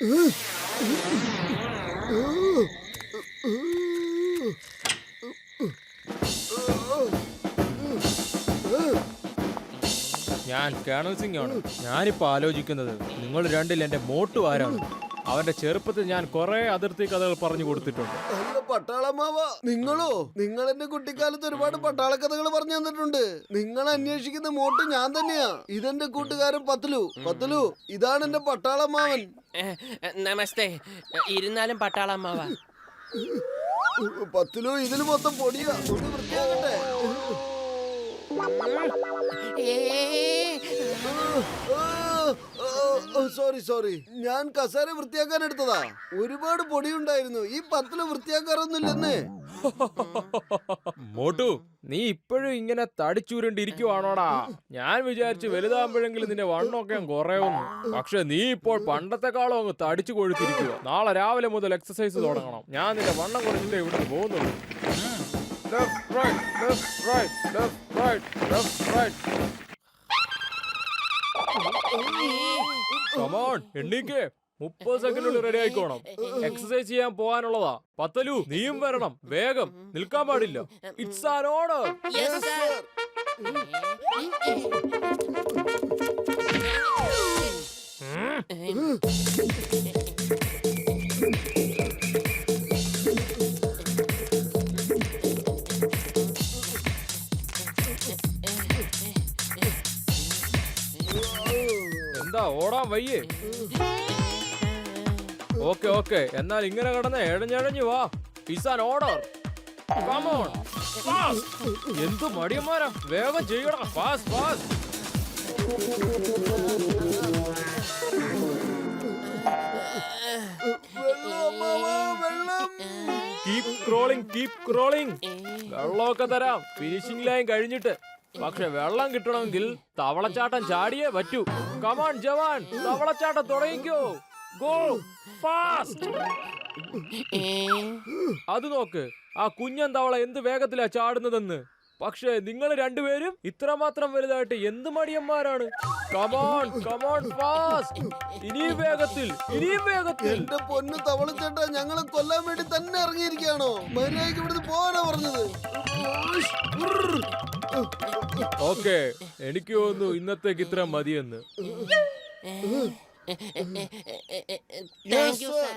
ഞാൻ കേണൽ സിംഗ് ആണ്. ഞാനിപ്പോ ആലോചിക്കുന്നത് നിങ്ങൾ രണ്ടിൽ എന്റെ മോട്ടു ആരാണ്. അവന്റെ ചെറുപ്പത്തിൽ ഞാൻ കുറെ അതിർത്തി കഥകൾ പറഞ്ഞു കൊടുത്തിട്ടുണ്ട്. അല്ല പട്ടാളമാവ, നിങ്ങളോ? നിങ്ങൾ എന്റെ കുട്ടിക്കാലത്ത് ഒരുപാട് പട്ടാള കഥകൾ പറഞ്ഞു തന്നിട്ടുണ്ട്. നിങ്ങൾ അന്വേഷിക്കുന്ന മോട്ട് ഞാൻ തന്നെയാ. ഇതെന്റെ കൂട്ടുകാരൻ പത്തലു. പത്തലു, ഇതാണ് എന്റെ പട്ടാളമാവൻ. നമസ്തേ. ഇരുന്നാലും പട്ടാളമ്മാവ. പത്തലു, ഇതിന് മൊത്തം പൊടിയാ. ഒന്ന് വൃത്തിയാകട്ടെ. സോറി സോറി, ഞാൻ കസേര വൃത്തിയാക്കാൻ എടുത്തതാ. ഒരുപാട് പൊടിയുണ്ടായിരുന്നു. ഈ പത്തല് വൃത്തിയാക്കാറൊന്നുമില്ലെന്ന്. മോട്ടു, നീ ഇപ്പോഴും ഇങ്ങനെ തടിച്ചൂരണ്ടിരിക്കുവാണോടാ? ഞാൻ വിചാരിച്ചു വലുതാകുമ്പോഴെങ്കിലും നിന്റെ വണ്ണമൊക്കെ കുറയുന്നു. പക്ഷെ നീ ഇപ്പോൾ പണ്ടത്തെക്കാളും അങ്ങ് തടിച്ചു കൊഴുത്തിരിക്കുക. നാളെ രാവിലെ മുതൽ എക്സസൈസ് തുടങ്ങണം. ഞാൻ നിന്റെ വണ്ണം കുറച്ചിട്ടേ ഇവിടെ പോകുന്നുള്ളൂ. Left, right, left, right, left, right, left, right. Come on, എണ്ണീക്ക്. 30 സെക്കൻഡിനുള്ളിൽ റെഡി ആയിക്കോണം. എക്സസൈസ് ചെയ്യാൻ പോകാനുള്ളതാ. പത്തലു, നീയും വരണം. വേഗം, നിൽക്കാൻ പാടില്ല. It's an order. Yes, sir. എന്താ ഓടാൻ വയ്യേ? ഓക്കെ ഓക്കെ, എന്നാൽ ഇങ്ങനെ കിടന്ന് എഴഞ്ഞഴഞ്ഞു വാ. It's an order. Come on, fast. എന്ത് മടിയന്മാരാ, വേഗം ചെയ്യണം. Fast fast. Keep crawling, keep crawling. വെള്ളമൊക്കെ തരാം ഫിനിഷിംഗ് ലൈൻ കഴിഞ്ഞിട്ട്. പക്ഷെ വെള്ളം കിട്ടണമെങ്കിൽ തവളച്ചാട്ടം ചാടിയേ പറ്റൂ. കമാൺ ജവാൻ, തവളച്ചാട്ടം തുടങ്ങിക്കോ. Go fast. അത് നോക്ക്, ആ കുഞ്ഞൻ തവള എന്ത് വേഗത്തിലാ ചാടുന്നതെന്ന്. പക്ഷെ നിങ്ങൾ രണ്ടുപേരും ഇത്രമാത്രം വലുതായിട്ട് എന്ത് മടിയന്മാരാണ്. Come on come on fast. ഇനിയും വേഗത്തിൽ, ഇനിയും വേഗത്തിൽ. എന്റെ പൊന്നു തവളച്ചേട്ടാ, ഞങ്ങളെ കൊല്ലാൻ വേണ്ടി തന്നെ ഇറങ്ങിയിരിക്കുകയാണോ? മര്യാദയ്ക്ക് ഇവിടുന്ന് പോകാനാ പറഞ്ഞത്. ഓക്കെ, എനിക്ക് തോന്നുന്നു ഇന്നത്തേക്ക് ഇത്ര മതിയെന്ന്. Thank you, sir.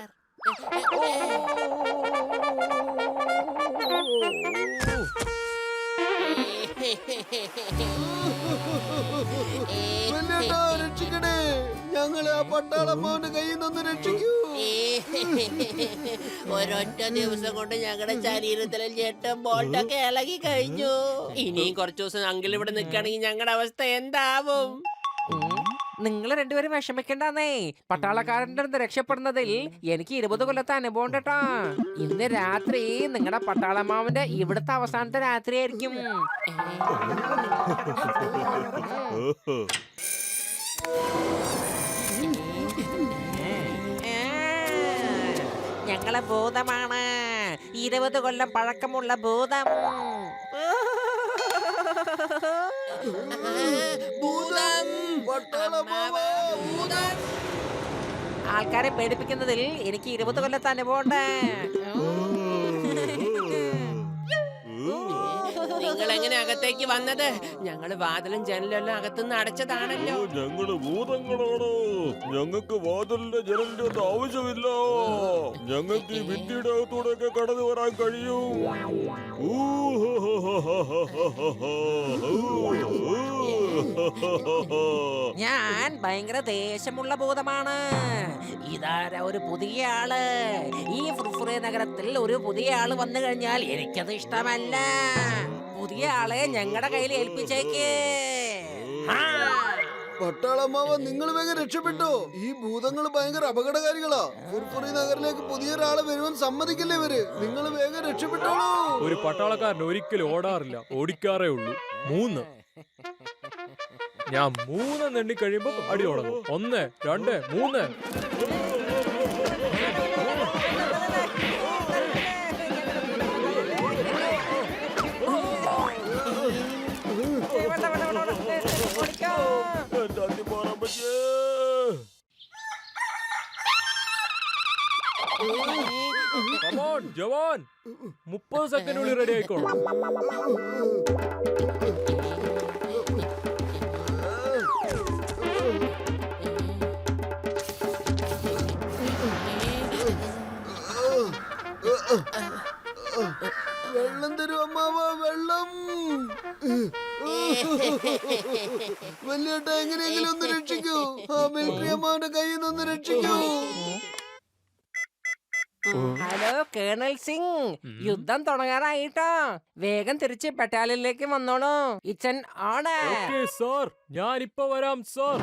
വലിയേട്ടാ, രക്ഷിക്കണേ. ഞങ്ങളെ ആ പട്ടാളമ്മാവന്റെ കയ്യിൽ നിന്ന് രക്ഷിക്കൂ. ഒരൊറ്റ ദിവസം കൊണ്ട് ഞങ്ങളുടെ ശരീരത്തിലെ ഞെട്ടും ബോൾട്ടൊക്കെ ഇളകി കഴിഞ്ഞു. ഇനിയും കുറച്ചു ദിവസം അങ്കിൾ ഇവിടെ നിൽക്കുകയാണെങ്കിൽ ഞങ്ങളുടെ അവസ്ഥ എന്താവും? നിങ്ങൾ രണ്ടുപേരും വിഷമിക്കണ്ടെന്നേ. പട്ടാളക്കാരൻ്റെ അടുത്ത് രക്ഷപ്പെടുന്നതിൽ എനിക്ക് 20 കൊല്ലത്തെ അനുഭവം ഉണ്ട് കേട്ടാ. ഇന്ന് രാത്രി നിങ്ങളുടെ പട്ടാളമാവന്റെ ഇവിടുത്തെ അവസാനത്തെ രാത്രി ആയിരിക്കും. ഞങ്ങളെ ഭൂതമാണ്, 20 കൊല്ലം പഴക്കമുള്ള ഭൂതം. ഭൂതം, പട്ടാളമാവാ, ഭൂതം. ആൾക്കാരെ പേടിപ്പിക്കുന്നതിൽ എനിക്ക് 20 കൊല്ലത്തെ അനുഭവം ഉണ്ട്. നിങ്ങൾ എങ്ങനെ അകത്തേക്ക് വന്നത്? ഞങ്ങള് വാതിലും ജനലെല്ലാം അകത്തുനിന്ന് അടച്ചതാണല്ലോ. ഞങ്ങള് ഭൂതങ്ങളാണ്. ഞങ്ങൾക്ക് വാതിലിന്റെ ജനലിന്റെ ഒന്നും ആവശ്യമില്ല. ഞങ്ങൾക്ക് ഈ ഭിത്തിയുടെ അകത്തൂടെ ഒക്കെ കടന്നു വരാൻ കഴിയും. ഞാൻ ഭയങ്കര ദേഷ്യമുള്ള ഭൂതമാണ്. ഇതാരാ ഒരു പുതിയ ആള്? ഈ ഫുർഫുറെ നഗരത്തിൽ ഒരു പുതിയ ആള് വന്നു കഴിഞ്ഞാൽ എനിക്കത് ഇഷ്ടമല്ല. പുതിയ ആളെ ഞങ്ങളുടെ കയ്യിൽ ഏൽപ്പിച്ചേക്ക്. പട്ടാളമ്മാവ, നിങ്ങൾ വേഗം രക്ഷപ്പെട്ടോ. ഈ ഭൂതങ്ങൾ ഭയങ്കര അപകടകാരികളാ. ഫുർഫുറി നഗറിലേക്ക് പുതിയൊരാളെ വരുവാൻ സമ്മതിക്കില്ല ഇവര്. നിങ്ങൾ വേഗം രക്ഷപ്പെട്ടോളൂ. ഒരു പട്ടാളക്കാരൻ ഒരിക്കലും ഓടാറില്ല, ഓടിക്കാറേ ഉള്ളൂ. 3. ഞാൻ 3 എണ്ണി കഴിയുമ്പോ അടി തുടങ്ങും. 1 2 3. കമോൺ ജവാൻ, 30 സെക്കൻഡിനുള്ളിൽ റെഡി ആയിക്കോളൂ. വെള്ളം തരൂ അമ്മാവ, വെള്ളം. വലിയേട്ട എങ്ങനെയെങ്കിലും ഒന്ന് രക്ഷിക്കൂ. ആ മിലിറ്ററി അമ്മാവന്റെ കയ്യിൽ നിന്ന് ഒന്ന് രക്ഷിക്കൂ. ഹലോ കേണൽ സിംഗ്, യുദ്ധം തുടങ്ങാനായിട്ടോ. വേഗം തിരിച്ച് ബറ്റാലിയനിലേക്ക് വന്നോളൂ. It's owner. ഓക്കേ സാർ, ഞാൻ ഇപ്പൊ വരാം സാർ.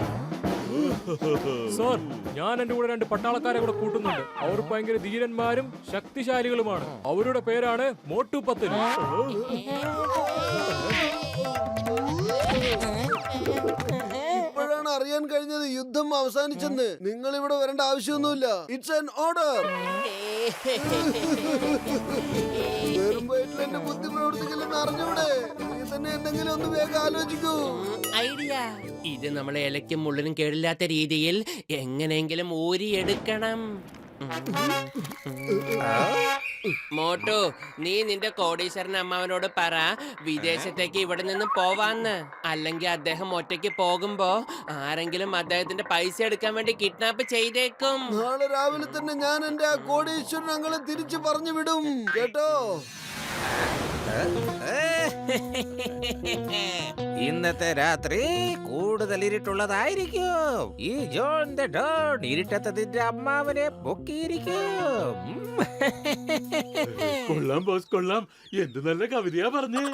സാർ, ഞാൻ എന്റെ കൂടെ 2 പട്ടാളക്കാരെ കൂടെ കൂട്ടുന്നുണ്ട്. അവർ ഭയങ്കര ധീരന്മാരും ശക്തിശാലികളുമാണ്. അവരുടെ പേരാണ് മോട്ടു പത്തലു. ഇപ്പോഴാണ് അറിയാൻ കഴിഞ്ഞത് യുദ്ധം അവസാനിച്ചെന്ന്. നിങ്ങൾ ഇവിടെ വരേണ്ട ആവശ്യമൊന്നുമില്ല. It's an order. വെറും വയറ്റിൽ എന്റെ ബുദ്ധി പ്രവർത്തിക്കില്ലെന്ന് അറിഞ്ഞൂടെ? നീ തന്നെ എന്തെങ്കിലും ഒന്ന് വേഗം ആലോചിക്കൂ. ഐഡിയ. ഇത് നമ്മളെ ഇലയ്ക്കും മുള്ളിനും കേടില്ലാത്ത രീതിയിൽ എങ്ങനെയെങ്കിലും ഊരിയെടുക്കണം. മോട്ടു, നീ നിന്റെ കോടീശ്വരൻ അമ്മാവനോട് പറ വിദേശത്തേക്ക് ഇവിടെ നിന്ന് പോവാന്ന്. അല്ലെങ്കിൽ അദ്ദേഹം ഒറ്റയ്ക്ക് പോകുമ്പോ ആരെങ്കിലും അദ്ദേഹത്തിന്റെ പൈസ എടുക്കാൻ വേണ്ടി കിഡ്നാപ്പ് ചെയ്തേക്കും. നാളെ രാവിലെ തന്നെ ഞാൻ എന്റെ ആ കോടീശ്വരൻ അങ്ങളെ തിരിച്ചു പറഞ്ഞു വിടും. കേട്ടോ? ഇന്നത്തെ രാത്രി കൂടുതൽ ഇരുട്ടുള്ളതായിരിക്കും. ഈ ജോൺ ദ ഡോൺ ഇരുട്ടത്തതിന്റെ അമ്മാവനെ പൊക്കിയിരിക്കും. കൊള്ളാം ബോസ്, കൊള്ളാം. എന്ത് നല്ല കവിതയാ പറഞ്ഞേ.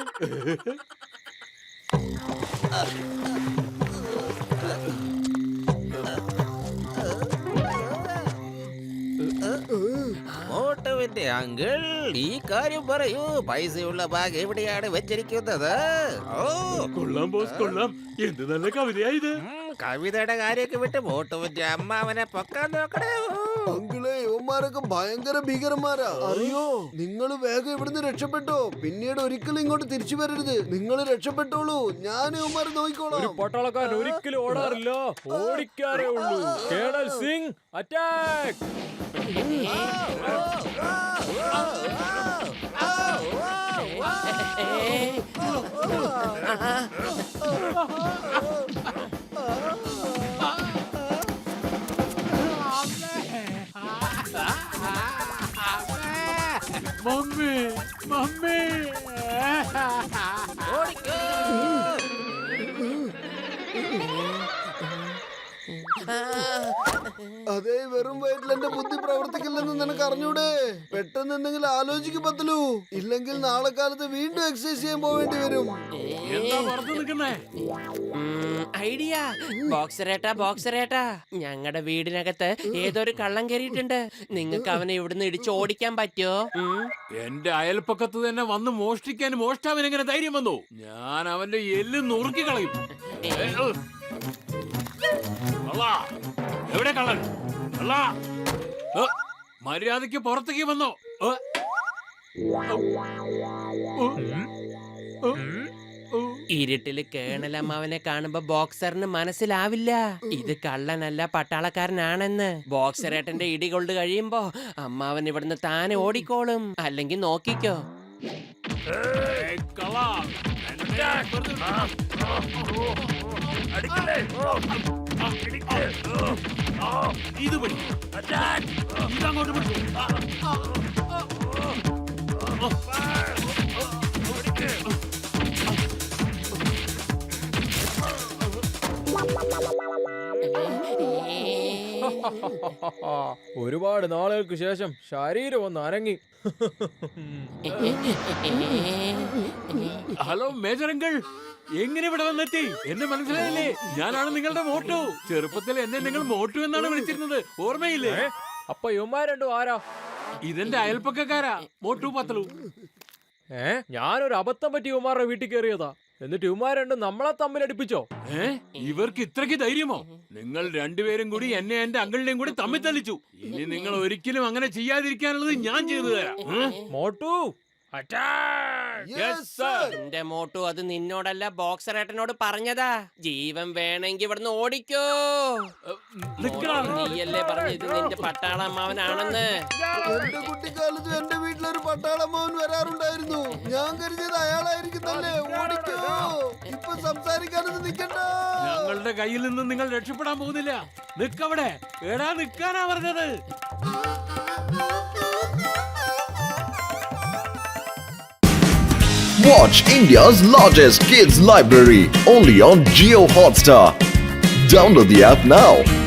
മോട്ടുവിന്റെ അങ്കിൾ ഈ കാര്യം പറയൂ. പൈസയുള്ള ബാഗ് എവിടെയാണ് വെച്ചിരിക്കുന്നത്? ഓ, കൊള്ളാം ബോസ്, കൊള്ളാം. എന്ത് നല്ല കവിതയാ ഇത്. കവിതയുടെ കാര്യമൊക്കെ വിട്ട് മോട്ടുവിന്റെ അമ്മാവനെ പൊക്കാൻ നോക്കണേ. അങ്കിളെ, ഇവന്മാരൊക്കെ ഭയങ്കര ഭീകരന്മാരാ. അറിയോ? നിങ്ങൾ വേഗം ഇവിടുന്ന് രക്ഷപ്പെട്ടോ. പിന്നീട് ഒരിക്കലും ഇങ്ങോട്ട് തിരിച്ചു വരരുത്. നിങ്ങൾ രക്ഷപ്പെട്ടോളൂ. ഞാൻ ഇവന്മാരെ ഒരു നോക്കിക്കോളാം. പട്ടാളക്കാരൻ ഒരിക്കലും ഓടാറില്ല, ഓടിക്കാറേ ഉള്ളൂ. Colonel Singh, attack! Mummy, mummy. അതേ, വെറും വയറ്റിൽ എന്റെ ബുദ്ധി പ്രവർത്തിക്കില്ലെന്ന് നിനക്ക് അറിഞ്ഞൂടെ? പെട്ടെന്ന് എന്തെങ്കിലും ആലോചിക്കും പത്തലു. ഇല്ലെങ്കിൽ നാളെ കാലത്ത് വീണ്ടും എക്സസൈസ് ചെയ്യാൻ പോവേണ്ടി വരും. എന്താ പറഞ്ഞു നിൽക്കുന്നേ? ഐഡിയ. ബോക്സറേട്ടാ, ബോക്സറേട്ടാ, ഞങ്ങളുടെ വീടിനകത്ത് ഏതൊരു കള്ളം കയറിയിട്ടുണ്ട്. നിങ്ങൾക്ക് അവനെ ഇവിടുന്ന് ഇടിച്ച് ഓടിക്കാൻ പറ്റുമോ? എന്റെ അയൽപ്പക്കത്ത് തന്നെ വന്ന് മോഷ്ടിക്കാൻ മോഷ്ടാവിന് എങ്ങനെ ധൈര്യം വന്നു? ഞാൻ അവന്റെ എല്ല് നുറുക്കി കളയും. കള്ളാ, എവിടെ കള്ളൻ? കള്ളാ, മര്യാദയ്ക്ക് പുറത്തേക്ക് വന്നോ? ഇരുട്ടില് കേണൽ അമ്മാവനെ കാണുമ്പോ ബോക്സറിന് മനസ്സിലാവില്ല ഇത് കള്ളനല്ല പട്ടാളക്കാരനാണെന്ന്. ബോക്സറേട്ടന്റെ ഇടി കൊണ്ട് കഴിയുമ്പോ അമ്മാവൻ ഇവിടുന്ന് താനെ ഓടിക്കോളും. അല്ലെങ്കിൽ നോക്കിക്കോ. കള്ളാ, ഇത് പടി ഇതങ്ങോട്ട് പിടിച്ചു. ഒരുപാട് നാളുകൾക്ക് ശേഷം ശരീരം ഒന്ന് അനങ്ങി. ഹലോ മേജർ അങ്കിൾ, എങ്ങനെ ഇവിടെ വന്നെത്തി? എന്നെ മനസ്സിലായില്ലേ? ഞാനാണ് നിങ്ങളുടെ മോട്ടു. ചെറുപ്പത്തിൽ എന്നെ നിങ്ങൾ മോട്ടു എന്നാണ് വിളിച്ചിരുന്നത്, ഓർമ്മയില്ലേ? അപ്പൊ ഇവന്മാർ രണ്ടും ആരാ? ഇതെന്റെ അയൽപ്പക്കാരാ, മോട്ടു പത്തലു. ഞാനൊരു അബദ്ധം പറ്റി ഇവന്മാരുടെ വീട്ടിൽ കയറിയതാ. എന്നിട്ട് ഇവന്മാർ രണ്ടും നമ്മളെ തമ്മിൽ അടുപ്പിച്ചോ? ഇവർക്ക് ഇത്രയ്ക്ക് ധൈര്യമോ? നിങ്ങൾ രണ്ടുപേരും കൂടി എന്നെ എന്റെ അങ്കിളിനെയും കൂടി തമ്മിൽ തല്ലിച്ചു. ഇനി നിങ്ങൾ ഒരിക്കലും അങ്ങനെ ചെയ്യാതിരിക്കാനുള്ളത് ഞാൻ ചെയ്തു തരാം. Motu, Yes, sir. എന്റെ മോട്ടു അത് നിന്നോടല്ല ബോക്സർ ഏട്ടനോട് പറഞ്ഞതാ. ജീവൻ വേണമെങ്കിൽ ഇവിടുന്ന് ഓടിക്കോ. മോട്ടു, നീയല്ലേ പറഞ്ഞു ഇത് നിന്റെ പട്ടാള അമ്മാവനാണെന്ന്. എന്റെ കുട്ടിക്കാലത്ത് എന്റെ വീട്ടിലൊരു പട്ടാളമ്മവൻ വരാറുണ്ടായിരുന്നു. ഞാൻ കരുതിയത് അയാളായിരിക്കുന്നല്ലേ. ഓടിക്കോ. ഇപ്പൊ സംസാരിക്കാനൊന്നും നിൽക്കണ്ട. ഞങ്ങളുടെ കയ്യിൽ നിന്ന് നിങ്ങൾ രക്ഷപ്പെടാൻ പോകുന്നില്ല. നിക്കവിടെ. എടാ നിക്കാനാ പറഞ്ഞത്. Watch India's largest kids library only on Jio Hotstar. Download the app now.